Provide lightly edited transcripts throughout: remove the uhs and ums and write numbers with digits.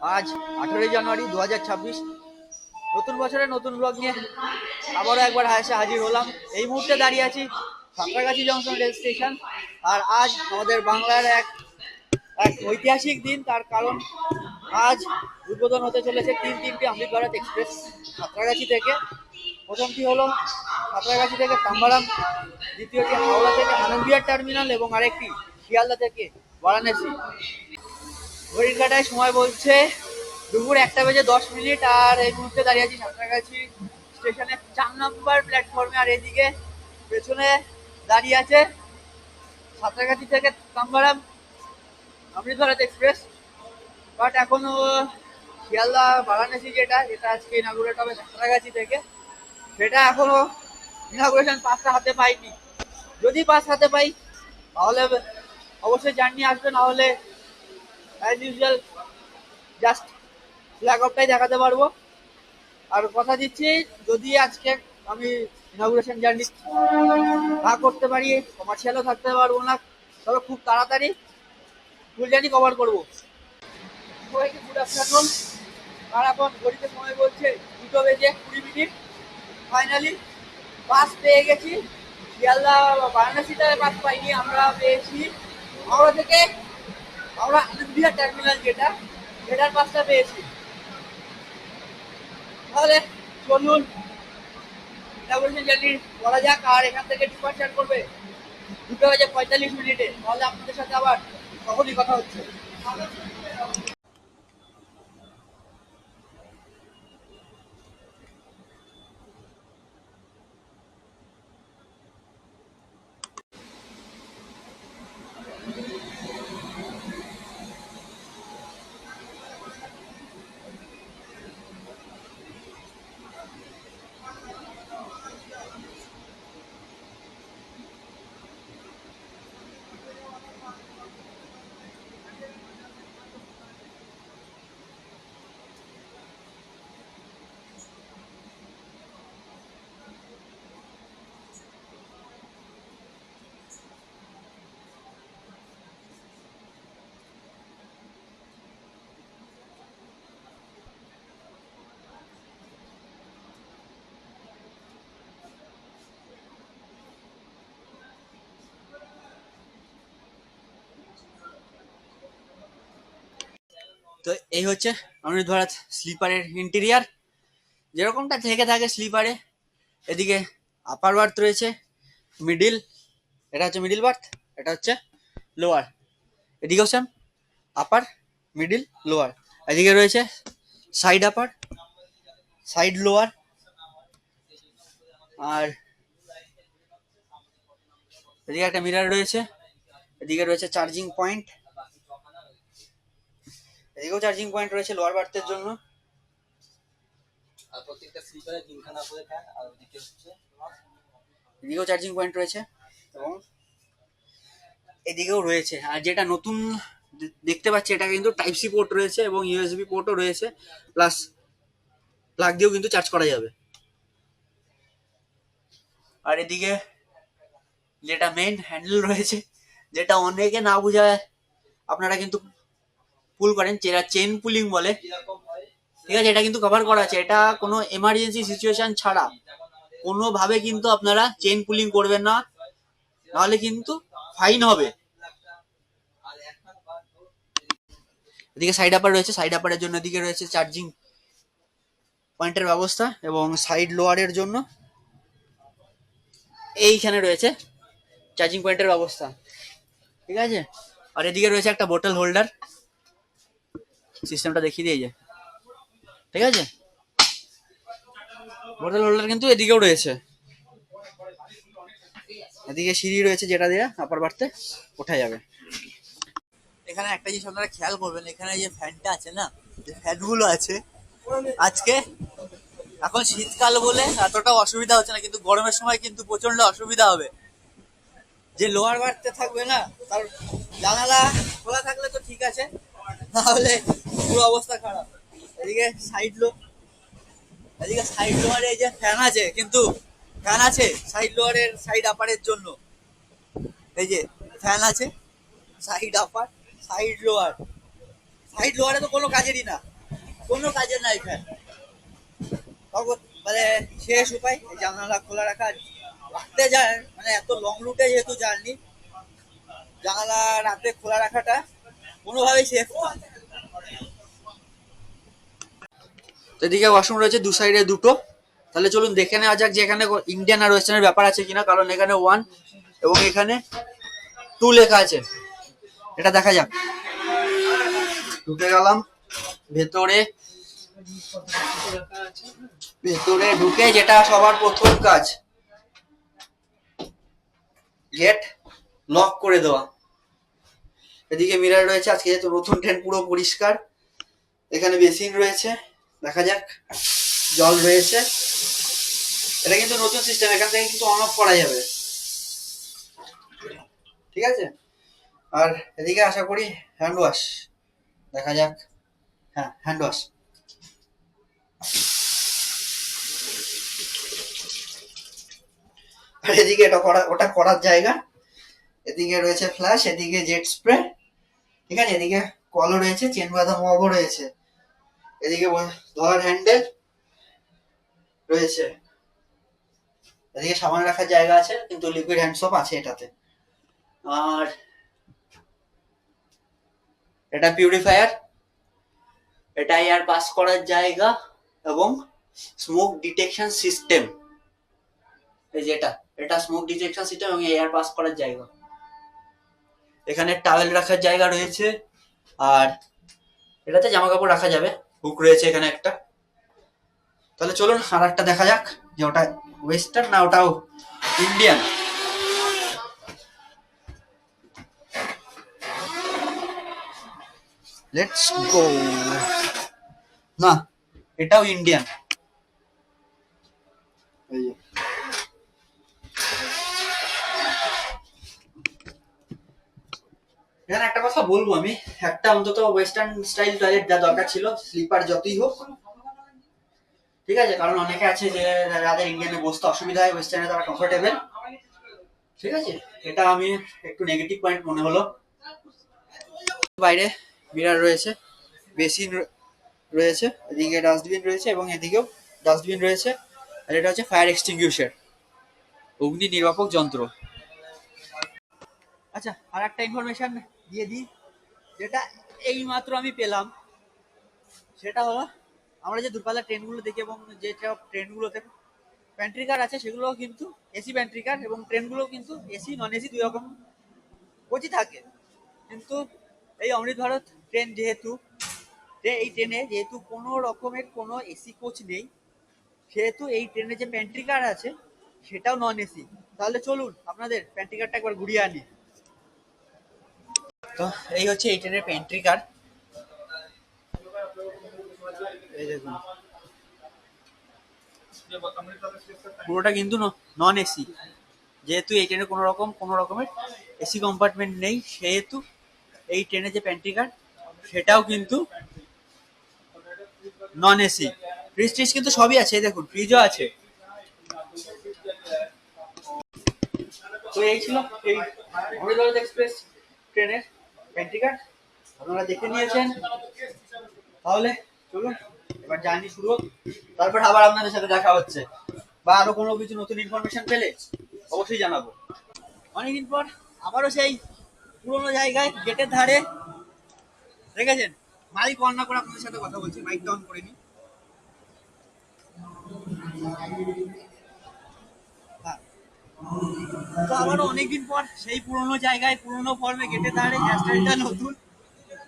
আজ 18ই জানুয়ারি 2026। নতুন বছরে নতুন ব্লগ নিয়ে আবারও একবার এসে হাজির হলাম। এই মুহূর্তে দাঁড়িয়ে আছি সাঁতরাগাছি জংশন রেল স্টেশন। আর আজ আমাদের বাংলার এক এক ঐতিহাসিক দিন, তার কারণ আজ উদ্বোধন হতে চলেছে তিনটি অমৃত ভারত এক্সপ্রেস সাঁতরাগাছি থেকে। প্রথমটি হলো সাঁতরাগাছি থেকে তাম্বারাম, দ্বিতীয়টি হাওড়া থেকে আনন্দবিহার টার্মিনাল এবং আরেকটি শিয়ালদা থেকে বারাণসী। ঘড়ির কাটায় সময় বলছে দুপুর 1:10। আর এই মুহূর্তে দাঁড়িয়ে আছি সাঁতরাগাছি স্টেশনে 4 নম্বর প্ল্যাটফর্মে। আর এদিকে পেছনে দাঁড়িয়ে আছে সাঁতরাগাছি থেকে তাম্বারাম অমৃত ভারত এক্সপ্রেস। বাট এখনো শিয়ালদা বারাণসী যেটা যেটা আজকে ইনাগুরেট হবে সাঁতরাগাছি থেকে, সেটা এখনো ইনাগুরেশন পাসটা হাতে পাইনি। যদি পাস হাতে পাই তাহলে অবশ্যই জার্নি আসবে, না হলে অ্যাজ ইউজুয়াল জাস্ট ফ্ল্যাগ অফটাই দেখাতে পারবো। আর কথা দিচ্ছি, যদি আজকে আমি ইনগুরেশন জার্নি না করতে পারি, কমার্শিয়ালও থাকতে পারবো না, তবে খুব তাড়াতাড়ি ফুল জার্নি কভার করবো। সবাইকে গুড আফটারনুন। আর এখন ঘড়িতে সময় বলছে 2:20। ফাইনালি বাস পেয়ে গেছি। শিয়ালদা বারাণসীতে বাস পাইনি, আমরা পেয়েছি হাওড়া থেকে, হাওড়া আনন্দবিহার টার্মিনাল যেটা, সেটার বাসটা পেয়েছি। তাহলে চলুন ইনগুরেশন জার্নি করা যাক। আর এখান থেকে ডিপার্চার করবে 2:45। তাহলে আপনাদের সাথে আবার তখনই কথা হচ্ছে। তো এই হচ্ছে অমৃত ভারত স্লিপারের ইন্টেরিয়ার, যেরকমটা থেকে থাকে স্লিপারে। এদিকে আপার বার্থ রয়েছে, মিডিল, এটা হচ্ছে মিডিল বার্থ, এটা হচ্ছে লোয়ার। এদিকে হচ্ছে আপার, মিডিল, লোয়ার। এদিকে রয়েছে সাইড আপার, সাইড লোয়ার। আর এদিকে একটা মিরার রয়েছে, এদিকে রয়েছে চার্জিং পয়েন্ট, এদিকেও চার্জিং পয়েন্ট রয়েছে লোয়ার বার্থের জন্য। আর প্রত্যেকটা স্লিপারে তিনখানা করে ফ্যান, আর ওদিকে হচ্ছে এদিকেও চার্জিং পয়েন্ট রয়েছে এবং এদিকেও রয়েছে। আর যেটা নতুন দেখতে পাচ্ছি, এটা কিন্তু টাইপ সি পোর্ট রয়েছে এবং ইউএসবি পোর্টও রয়েছে, প্লাস প্লাগ দিয়েও কিন্তু চার্জ করা যাবে। আর এদিকে যেটা মেইন হ্যান্ডেল রয়েছে, যেটা অনেকে না বুঝায় আপনারা কিন্তু পুল করেন, যেটা চেন পুলিং বলে, ঠিক আছে, এটা কিন্তু কভার করা আছে। এটা কোনো এমার্জেন্সি সিচুয়েশন ছাড়া কোনোভাবে কিন্তু আপনারা চেন পুলিং করবেন না, নাহলে কিন্তু ফাইন হবে। এদিকে সাইড আপার রয়েছে, সাইড আপারের জন্য এদিকে রয়েছে চার্জিং পয়েন্টের ব্যবস্থা, এবং সাইড লোয়ারের জন্য এইখানে রয়েছে চার্জিং পয়েন্টের ব্যবস্থা, ঠিক আছে। আর এদিকে রয়েছে একটা বোতল হোল্ডার, সিস্টেমটা দেখিয়ে দিয়ে যায়, ঠিক আছে। বোতল হোল্ডার কিন্তু এদিকেও রয়েছে। এদিকে সিঁড়ি রয়েছে, যেটা দিয়ে আপার বাড়তে ওঠা যাবে। এখানে একটা জিনিস আপনারা খেয়াল করবেন, এখানে যে ফ্যানটা আছে না, যে ফ্যানগুলো আছে, আজকে এখন শীতকাল বলে এতটা অসুবিধা হচ্ছে না, কিন্তু গরমের সময় কিন্তু প্রচন্ড অসুবিধা হবে। যে লোয়ার বার্থে থাকবে না, তার জানালা খোলা থাকলে তো ঠিক আছে, তাহলে পুরো অবস্থা খারাপ। এদিকে সাইড লো, এদিকে সাইড লোয়ারে এই যে ফ্যান আছে, কিন্তু ফ্যান আছে সাইড লোয়ারের সাইড আপারের জন্য, এই যে ফ্যান আছে side upper side lower. Height লোয়ারে তো কোনো কাজেরই না, কোনো কাজের না এখানে। মানে শেষ উপায় এই জানালা খোলা রাখা। রাতে যায় মানে এত লং রুটে যেহেতু জার্নি, জানালা রাতে খোলা রাখাটা কোনোভাবেই সেফ না। তো এদিকে ওয়াশরুম রয়েছে দু সাইডে দুটো। তাহলে চলুন দেখে নেওয়া যাক যে এখানে ইন্ডিয়ান আর ওয়েস্টার্নের ব্যাপার আছে কিনা, কারণ এখানে 1 এবং এখানে 2 লেখা আছে। এটা দেখা যাক। ঢুকে গেলাম ভেতরে। ভেতরে ঢুকে যেটা সবার প্রথম কাজ, গেট লক করে দেওয়া। এদিকে মিরর রয়েছে, আজকে যেহেতু নতুন ট্রেন পুরো পরিষ্কার। এখানে বেসিন রয়েছে, দেখা যাক। জল রয়েছে। এটা কিন্তু নতুন সিস্টেম, এখান থেকে কিন্তু অন অফ করা যাবে, ঠিক আছে। আর এদিকে আশা করি হ্যান্ড ওয়াশ, দেখা যাক। হ্যাঁ, হ্যান্ড ওয়াশ। আর এদিকে এটা ওটা করার জায়গা। এদিকে রয়েছে ফ্ল্যাশ, এদিকে জেট স্প্রে, ঠিক আছে। এদিকে কলও রয়েছে, চেন বাঁধা মগও রয়েছে। এদিকে ধোয়ার হ্যান্ডেল রয়েছে। এদিকে সাবান রাখার জায়গা আছে, কিন্তু লিকুইড হ্যান্ড সোপ আছে এটাতে। আর এটা পিউরিফায়ার, এটা এয়ার পাস করার জায়গা এবং স্মোক ডিটেকশন সিস্টেম। এই যে এটা স্মোক ডিটেকশন সিস্টেম এবং এয়ার পাস করার জায়গা। এখানে টাওয়েল রাখার জায়গা রয়েছে, আর এটাতে জামা কাপড় রাখা যাবে। হুক রয়েছে এখানে একটা। তাহলে চলুন আর একটা দেখা যাক যে ওটা ওয়েস্টার্ন না ওটাও ইন্ডিয়ান। Let's go. না, এটাও ইন্ডিয়ান। এখানে একটা কথা বলবো আমি, একটা অন্তত ওয়েস্টার্ন স্টাইল টয়লেট যা দরকার ছিল, স্লিপার যতই হোক, ঠিক আছে। কারণ অনেকে আছে যে যাদের ইন্ডিয়ানে বসতে অসুবিধা হয়, ওয়েস্টার্নে তারা কমফোর্টেবল, ঠিক আছে। এটা আমি একটু নেগেটিভ পয়েন্ট মনে হলো। বাইরে মিরর রয়েছে, বেসিন রয়েছে, এদিকে ডাস্টবিন রয়েছে এবং এদিকেও ডাস্টবিন রয়েছে। আর এটা হচ্ছে ফায়ার এক্সটিংগুইশার, অগ্নি নির্বাপক যন্ত্র। আচ্ছা, আর একটা ইনফরমেশন দিয়ে দিই, যেটা এই মাত্র আমি পেলাম। সেটা হলো, আমরা যে দূরপাল্লার ট্রেনগুলো দেখি এবং যে সব ট্রেনগুলোতে প্যান্ট্রি কার আছে, সেগুলো কিন্তু এসি প্যান্ট্রি কার, এবং ট্রেনগুলো কিন্তু এসি নন এসি দুই রকম কোচই থাকে। কিন্তু এই অমৃত ভারত ট্রেন যেহেতু, এই ট্রেনে যেহেতু কোনো রকমের কোনো এসি কোচ নেই, সেহেতু এই ট্রেনে যে প্যান্ট্রি কার আছে সেটাও নন এসি। তাহলে চলুন আপনাদের প্যান্ট্রি কারটা একবার ঘুরিয়ে আনি। তো এই হচ্ছে এই ট্রেনের প্যান্ট্রি কার। এই দেখুন, পুরোটা কিন্তু নন এসি। যেহেতু এই ট্রেনে কোনো রকমের এসি কম্পার্টমেন্ট নেই, সেহেতু এই ট্রেনে যে প্যান্ট্রি কার সেটাও কিন্তু নন এসি। ফ্রিজ ট্রিজ কিন্তু সবই আছে, দেখুন ফ্রিজও আছে। তো এই ছিল এই অমৃত ভারত এক্সপ্রেস ট্রেনের প্যান্ট্রি কার, আপনারা দেখে নিয়েছেন। তাহলে চলুন এবার জার্নি শুরু হোক, তারপর আবার আপনাদের সাথে দেখা হচ্ছে, বা আরো কোনো কিছু নতুন ইনফরমেশন পেলে অবশ্যই জানাবো। অনেকদিন পর আবারও সেই পুরোনো জায়গায় গেটের ধারে, দেখেছেন মাইক অন না করে আপনাদের সাথে কথা বলছি, মাইকটা অন করে নি। তো আবারও অনেকদিন পর সেই পুরোনো জায়গায় পুরোনো ফর্মে গেটের ধারে, হেয়ারস্টাইলটা নতুন,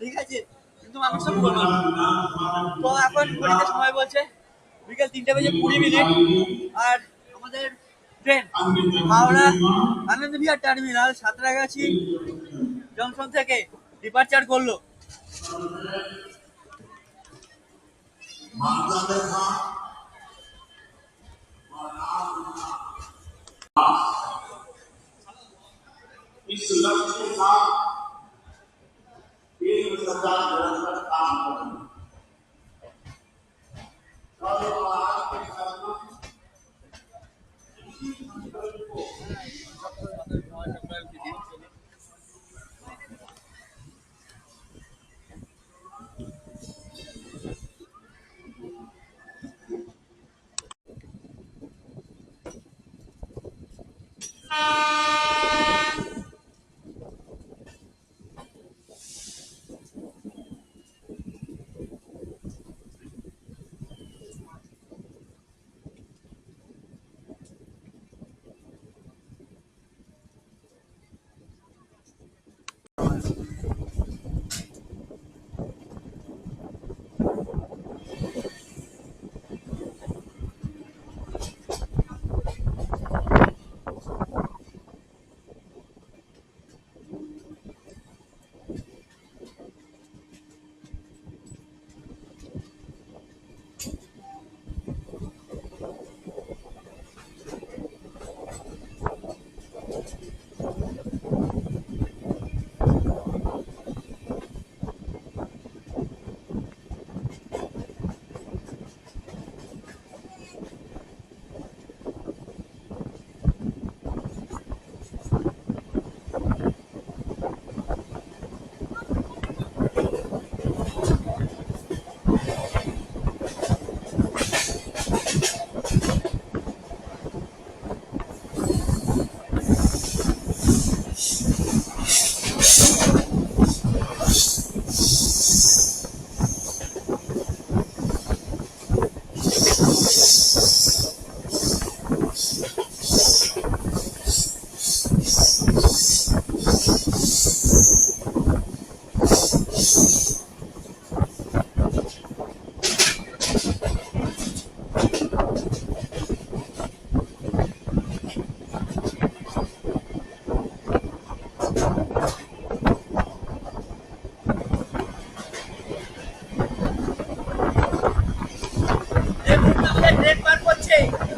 ঠিক আছে, কিন্তু মানুষটা পুরোনো। তো এখন ঘড়িতে সময় বলছে বিকেল 3:20। আর আমাদের ট্রেন হাওড়া আনন্দ বিহার টার্মিনাল সাঁতরাগাছি জংশন থেকে ডিপার্চার করলো। इस लक्ष्य के साथ केंद्र सरकार निरंतर काम कर रही है।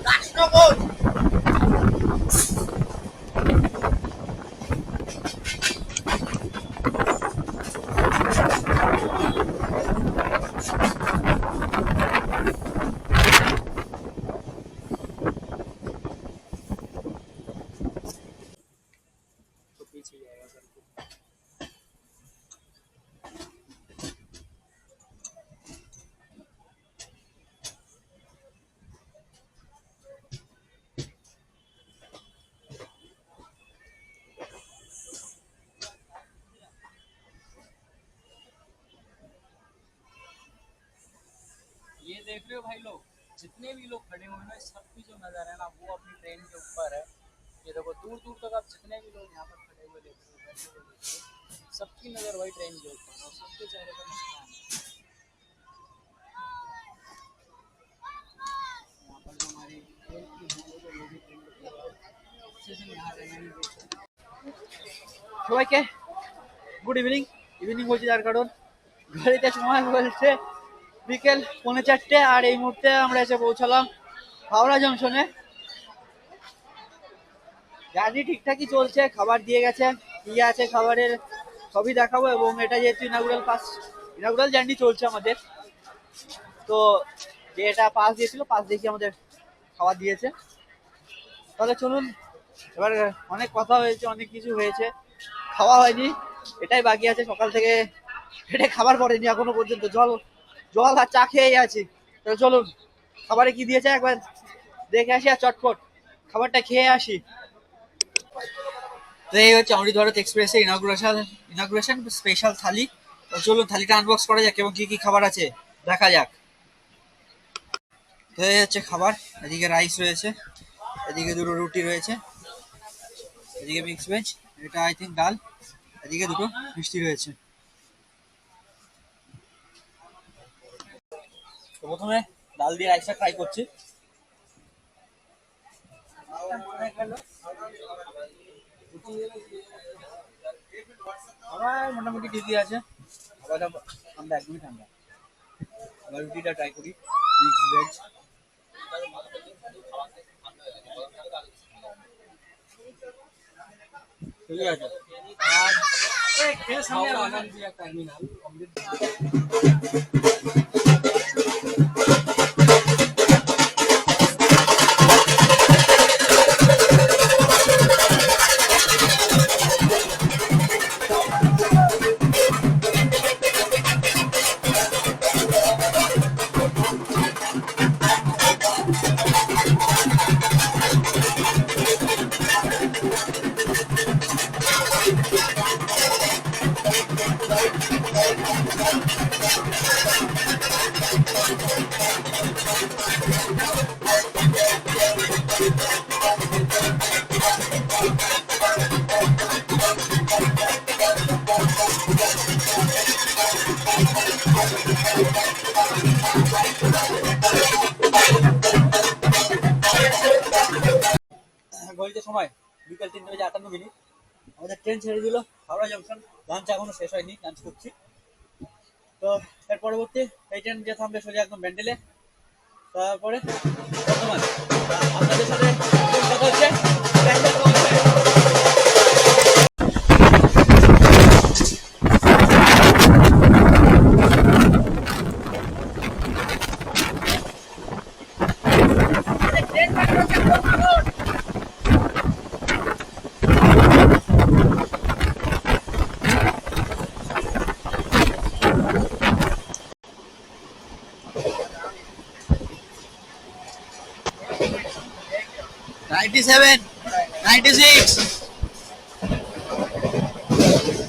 দাসনগর। ये देख रहे हो भाई लोग, जितने भी लोग खड़े हुए हैं ना, सबकी जो नज़र है ना वो अपनी ट्रेन के ऊपर है। ये देखो दूर दूर तक आप जितने भी लोग यहाँ पर खड़े हुए देख रहे हो, बैठे हुए देख रहे हो, सबकी नज़र वही ट्रेन के ऊपर है और सबके चेहरे पर मुस्कान है। यहाँ पर जो हमारी ट्रेन की भीड़ है, वो भी ट्रेन के ऊपर अच्छे से यहाँ रहना नहीं देख सकते। সবাইকে গুড ইভিনিং। ইভিনিং বলছি তার কারণ ঘড়িতে সময় বলছে বিকেল 4:45, আর এই মুহূর্তে আমরা এসে পৌঁছালাম হাওড়া জংশনে। জার্নি ঠিকঠাকই চলছে, খাবার দিয়ে গেছে, কি আছে খাবারের সবই দেখাবো। এবং এটা যেহেতু ইনাগুরাল জার্নি চলছে আমাদের, তো যে এটা পাস দিয়েছিল, পাস দেখি আমাদের খাবার দিয়েছে। তাহলে চলুন, এবার অনেক কথা হয়েছে, অনেক কিছু হয়েছে, খাওয়া হয়নি, এটাই বাকি আছে। সকাল থেকে পেটে খাবার পড়েনি এখনো পর্যন্ত, জল আর চা খেয়েই আছি। তাহলে চলুন খাবারে কি দিয়েছে একবার দেখে আসি আর চটপট খাবারটা খেয়ে আসি। তো এই হচ্ছে অমৃত ভারত এক্সপ্রেসের ইনাগুরেশন স্পেশাল থালি। তো চলুন থালিটা আনবক্স করা যাক এবং কি কি খাবার আছে দেখা যাক। তো এই হচ্ছে খাবার, এদিকে রাইস রয়েছে, এদিকে দুটো রুটি রয়েছে, এদিকে মিক্স ভেজ, এটা আই থিঙ্ক ডাল, এদিকে দুটো মিষ্টি রয়েছে। তো প্রথমে ডাল দিয়ে রাইসটা ট্রাই করছি। আবার মোটামুটি ঠিকই আছে, খাবারটা ঠান্ডা, একদমই ঠান্ডা। আবার রুটিটা ট্রাই করি, মিক্স ভেজ। ঠিকই আছে। আর ঘড়িতে সময় বিকেল 3:58। আমাদের ট্রেন ছেড়ে দিল হাওড়া জংশন। লাঞ্চ এখনো শেষ হয়নি, লাঞ্চ করছি। তো এর পরবর্তী এই ট্রেন যে থামবে সোজা একদম ব্যান্ডেলে, তারপরে বর্ধমান। আপনাদের সাথে কথা হচ্ছে ব্যান্ডেল পৌঁছে।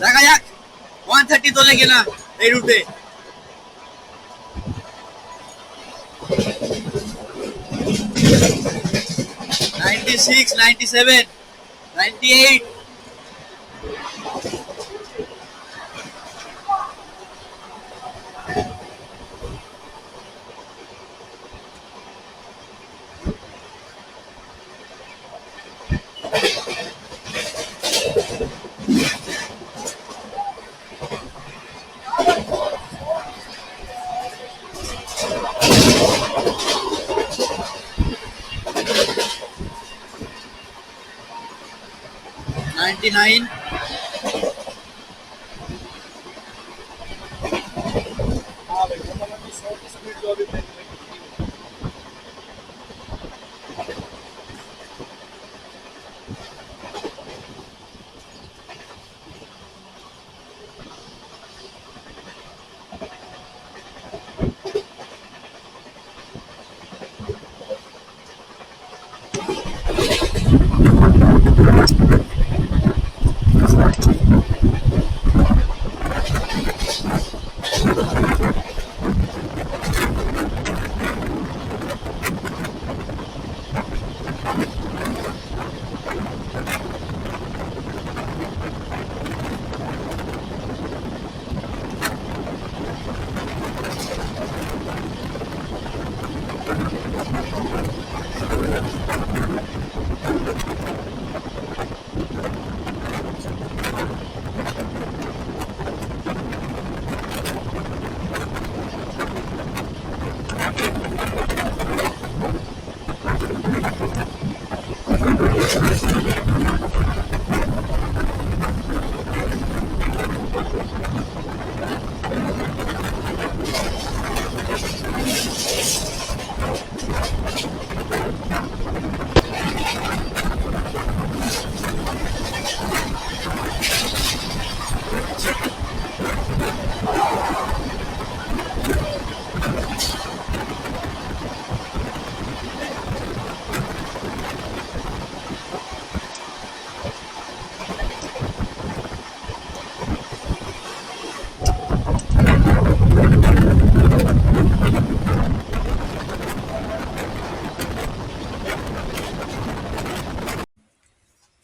দেখা যাক 130 তোলে কিনা এই রুটে। 96, 97, 98। 79। हाँ भाई मतलब अपनी 100 की स्पीड जो अभी ब्रेक में कितनी होगी।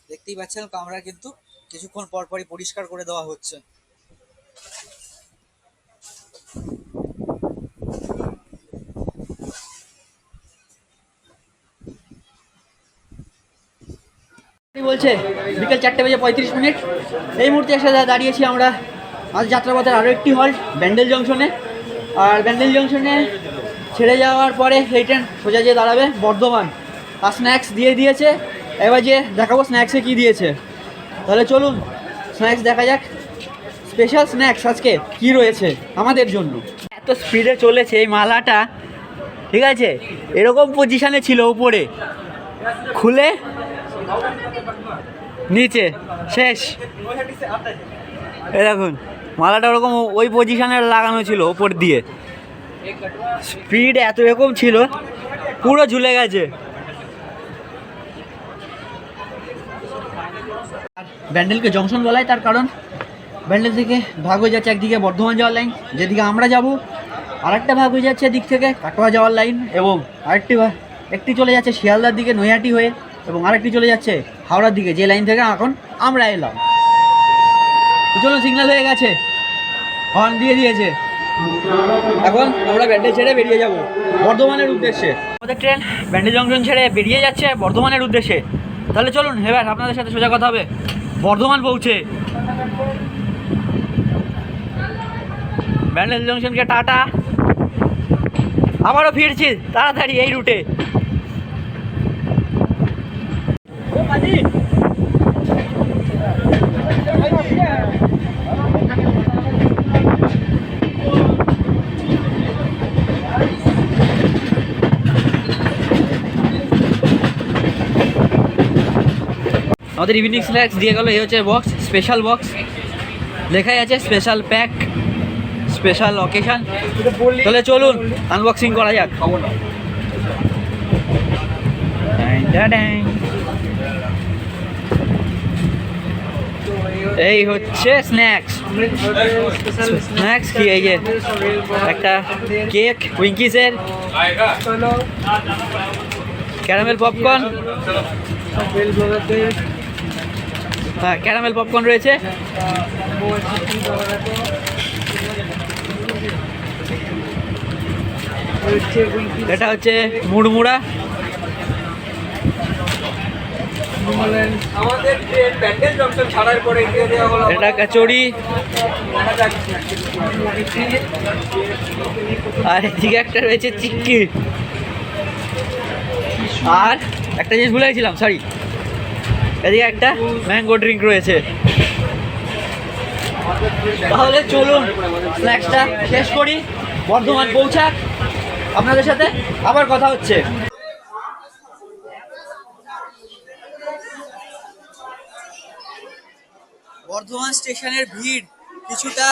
দেখতেই পাচ্ছেন কামরা কিন্তু কিছুক্ষণ পর পরই পরিষ্কার করে দেওয়া হচ্ছে। বলছে বিকেল 4:35। এই মুহূর্তে এসে দাঁড়িয়েছি আমরা আজ যাত্রাপথের আরও একটি হল্ট ব্যান্ডেল জংশনে। আর ব্যান্ডেল জংশনে ছেড়ে যাওয়ার পরে এই ট্রেন সোজা যেয়ে দাঁড়াবে বর্ধমান। আর স্ন্যাক্স দিয়ে দিয়েছে, এবার যে দেখাবো স্ন্যাক্সে কি দিয়েছে। তাহলে চলুন স্ন্যাক্স দেখা যাক। স্পেশাল স্ন্যাক্স আজকে কি রয়েছে আমাদের জন্য। এত স্পিডে চলেছে এই মালাটা, ঠিক আছে, এরকম পজিশানে ছিল উপরে, খুলে নিচে শেষ। এই দেখুন মালাটা ওরকম ওই পজিশানে লাগানো ছিল ওপর দিয়ে, স্পিড এত এরকম ছিল পুরো ঝুলে গেছে। ব্যান্ডেলকে জংশন বলাই তার কারণ ব্যান্ডেল থেকে ভাগ হয়ে যাচ্ছে একদিকে বর্ধমান যাওয়ার লাইন, যেদিকে আমরা যাব, আর একটা ভাগ হয়ে যাচ্ছে এদিক থেকে কাটোয়া যাওয়ার লাইন, এবং একটি চলে যাচ্ছে শিয়ালদার দিকে নৈহাটি হয়ে, এবং আরেকটি চলে যাচ্ছে হাওড়ার দিকে, যে লাইন থেকে এখন আমরা এলাম। চলুন সিগন্যাল হয়ে গেছে, হর্ন দিয়ে দিয়েছে, এখন আমরা ব্যান্ডেল ছেড়ে বেরিয়ে যাব বর্ধমানের উদ্দেশ্যে। আমাদের ট্রেন ব্যান্ডেল জংশন ছেড়ে বেরিয়ে যাচ্ছে বর্ধমানের উদ্দেশ্যে। তাহলে চলুন এবার আপনাদের সাথে সোজা কথা হবে বর্ধমান পৌঁছে। ব্যান্ডেল জংশনকে টাটা, আবারও ফিরছি তাড়াতাড়ি এই রুটে। আমাদের ইভিনিং স্ন্যাক্স দিয়ে গেল, এই হচ্ছে বক্স, স্পেশাল বক্স, লেখাই আছে স্পেশাল প্যাক, স্পেশাল অকেশন। তাহলে চলুন আনবক্সিং করা যাক। এই হচ্ছে স্ন্যাক্স। স্ন্যাক্স কি, এই যে একটা কেক উইঙ্কিসের, ক্যারামেল পপকর্ন, হ্যাঁ ক্যারামেল পপকর্ন রয়েছে, এটা হচ্ছে মুড়মুড়া, এটা কচুরি, আর এদিকে একটা রয়েছে চিক্কি। আর একটা জিনিস ভুলে গেছিলাম, সরি, এদিকে একটা ম্যাঙ্গো ড্রিঙ্ক রয়েছে। তাহলে চলুন স্ন্যাক্সটা শেষ করি, বর্ধমান পৌঁছাক, আপনাদের সাথে আবার কথা হচ্ছে। বর্ধমান স্টেশনের ভিড় কিছুটা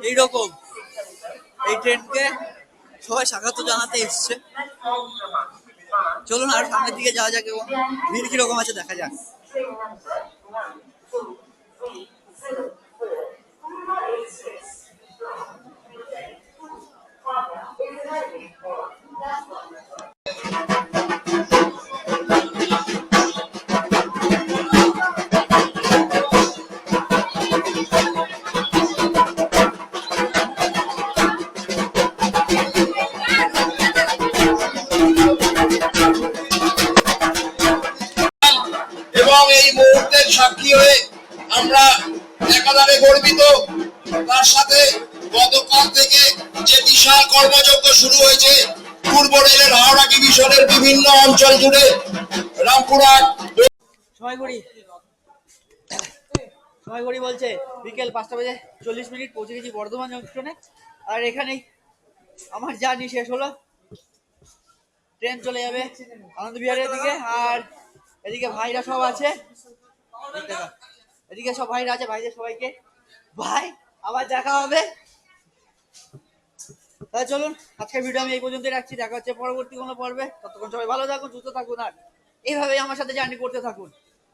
এইরকম। এই ট্রেনকে সবাই স্বাগত জানাতে এসছে। চলুন আর সামনের দিকে যাওয়া যাক এবং ভিড় কিরকম আছে দেখা যাক। এবং এই মুহূর্তের সাক্ষী হয়ে আমরা একাধারে গর্বিত। তার সাথে গতকাল থেকে যে বিশাল কর্মযজ্ঞ শুরু হয়েছে পূর্ব রেলের হাওড়া ডিভিশনের বিভিন্ন অঞ্চল জুড়ে, রামপুরহাট সময় ঘড়ি বলছে বিকেল 5:40 পৌঁছে গেছি বর্ধমান জংশনে। আর এখানেই আমার জার্নি শেষ হলো। ট্রেন চলে যাবে আনন্দবিহারের দিকে। আর এদিকে ভাইরা সব আছে, এদিকে সব ভাইরা আছে, ভাইদের সবাইকে ভাই আবার দেখা হবে। তাহলে চলুন আজকের ভিডিও আমি এই পর্যন্ত রাখছি, দেখা হচ্ছে পরবর্তী কোনো পর্বে। ততক্ষণ সবাই ভালো থাকুন, সুস্থ থাকুন আর এইভাবেই আমার সাথে জার্নি করতে থাকুন।